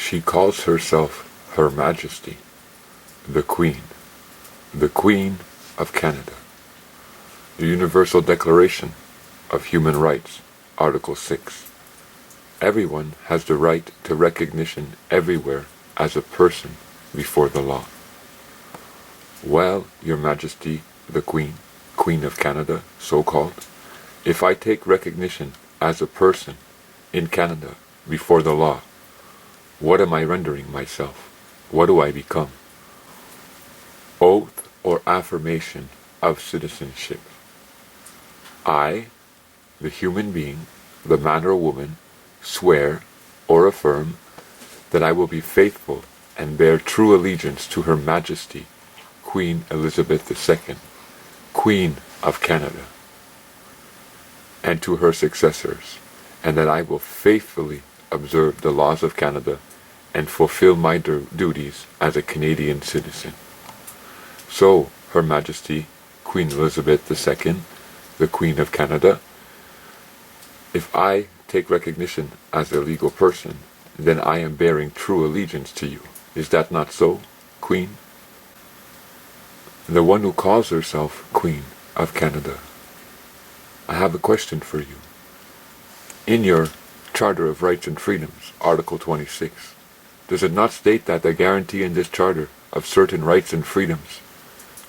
She calls herself Her Majesty, the Queen of Canada. The Universal Declaration of Human Rights, Article 6. Everyone has the right to recognition everywhere as a person before the law. Well, Your Majesty, the Queen of Canada, so-called, if I take recognition as a person in Canada before the law, what am I rendering myself? What do I become? Oath or affirmation of citizenship. I, the human being, the man or woman, swear or affirm that I will be faithful and bear true allegiance to Her Majesty, Queen Elizabeth II, Queen of Canada, and to her successors, and that I will faithfully observe the laws of Canada and fulfill my duties as a Canadian citizen. So, Her Majesty, Queen Elizabeth II, the Queen of Canada, if I take recognition as a legal person, then I am bearing true allegiance to you. Is that not so, Queen? The one who calls herself Queen of Canada, I have a question for you. In your Charter of Rights and Freedoms, Article 26, does it not state that the guarantee in this charter of certain rights and freedoms,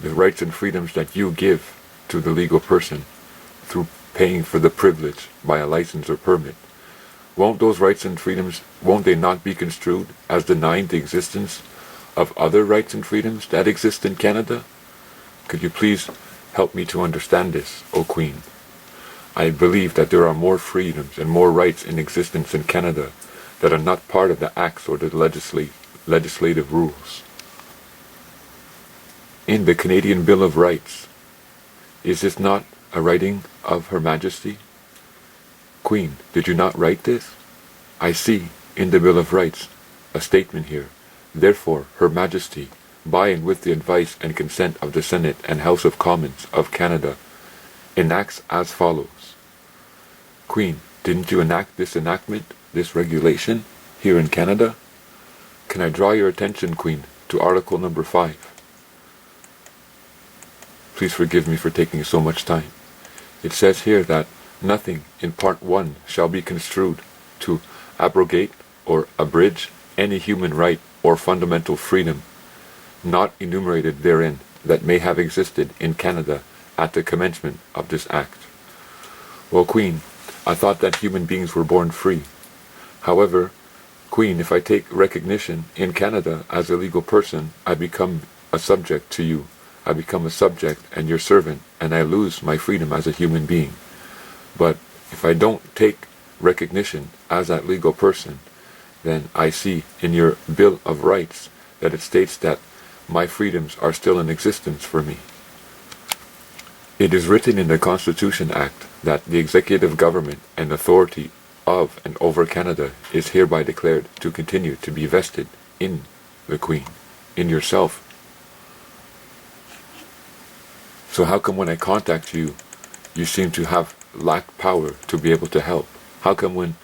the rights and freedoms that you give to the legal person through paying for the privilege by a license or permit, won't those rights and freedoms, won't they not be construed as denying the existence of other rights and freedoms that exist in Canada? Could you please help me to understand this, O Queen? I believe that there are more freedoms and more rights in existence in Canada that are not part of the acts or the legislative rules. In the Canadian Bill of Rights, is this not a writing of Her Majesty? Queen, did you not write this? I see in the Bill of Rights a statement here. Therefore, Her Majesty, by and with the advice and consent of the Senate and House of Commons of Canada, enacts as follows. Queen, didn't you enact this enactment, this regulation, here in Canada? Can I draw your attention, Queen, to Article number 5? Please forgive me for taking so much time. It says here that nothing in Part 1 shall be construed to abrogate or abridge any human right or fundamental freedom not enumerated therein that may have existed in Canada at the commencement of this act. Well, Queen, I thought that human beings were born free. However, Queen, if I take recognition in Canada as a legal person, I become a subject to you. I become a subject and your servant, and I lose my freedom as a human being. But if I don't take recognition as that legal person, then I see in your Bill of Rights that it states that my freedoms are still in existence for me. It is written in the Constitution Act that the executive government and authority of and over Canada is hereby declared to continue to be vested in the Queen, in yourself. So how come when I contact you, you seem to lack power to be able to help? How come when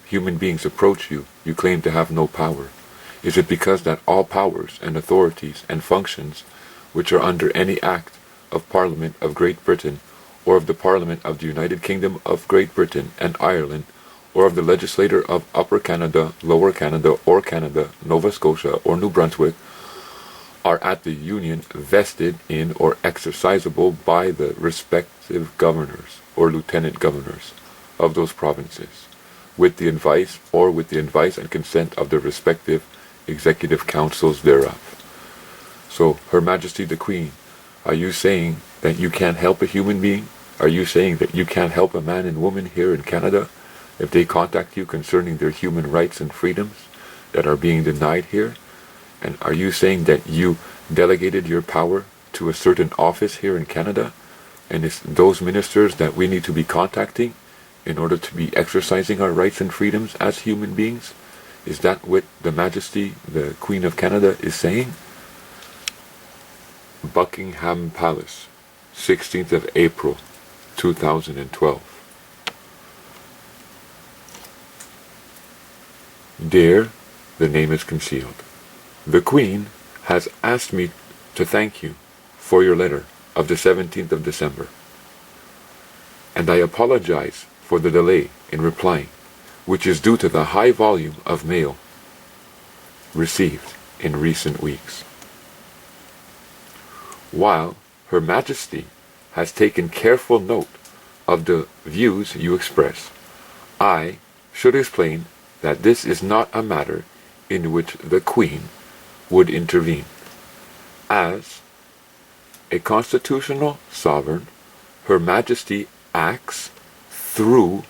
human beings approach you, you claim to have no power? Is it because that all powers and authorities and functions which are under any act of Parliament of Great Britain, or of the Parliament of the United Kingdom of Great Britain and Ireland, or of the legislator of Upper Canada, Lower Canada, or Canada, Nova Scotia, or New Brunswick, are at the Union vested in or exercisable by the respective governors or lieutenant governors of those provinces, with the advice and consent of the respective executive councils thereof. So, Her Majesty the Queen, are you saying that you can't help a human being? Are you saying that you can't help a man and woman here in Canada if they contact you concerning their human rights and freedoms that are being denied here? And are you saying that you delegated your power to a certain office here in Canada, and it's those ministers that we need to be contacting in order to be exercising our rights and freedoms as human beings? Is that what the Majesty, the Queen of Canada, is saying? Buckingham Palace, 16th of April, 2012. Dear the name is concealed. The Queen has asked me to thank you for your letter of the 17th of December, and I apologize for the delay in replying, which is due to the high volume of mail received in recent weeks. While Her Majesty has taken careful note of the views you express, I should explain that this is not a matter in which the Queen would intervene. As a constitutional sovereign, Her Majesty acts through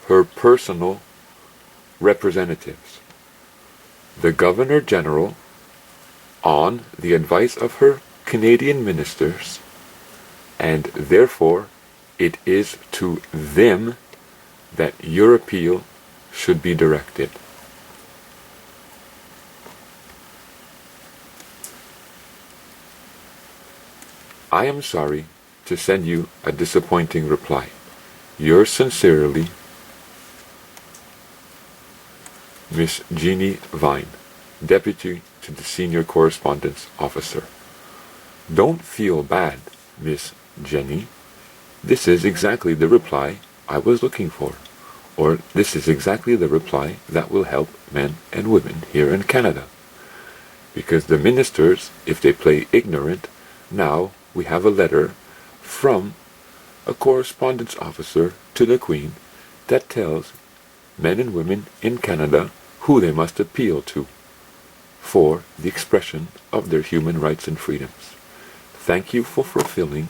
her personal representatives, the Governor General, on the advice of her Canadian ministers, and therefore it is to them that your appeal should be directed. I am sorry to send you a disappointing reply. Yours sincerely, Miss Jeannie Vine, Deputy to the Senior Correspondence Officer. Don't feel bad, Miss Jenny. This is exactly the reply I was looking for. Or this is exactly the reply that will help men and women here in Canada. Because the ministers, if they play ignorant, now we have a letter from a correspondence officer to the Queen that tells men and women in Canada who they must appeal to for the expression of their human rights and freedoms. Thank you for fulfilling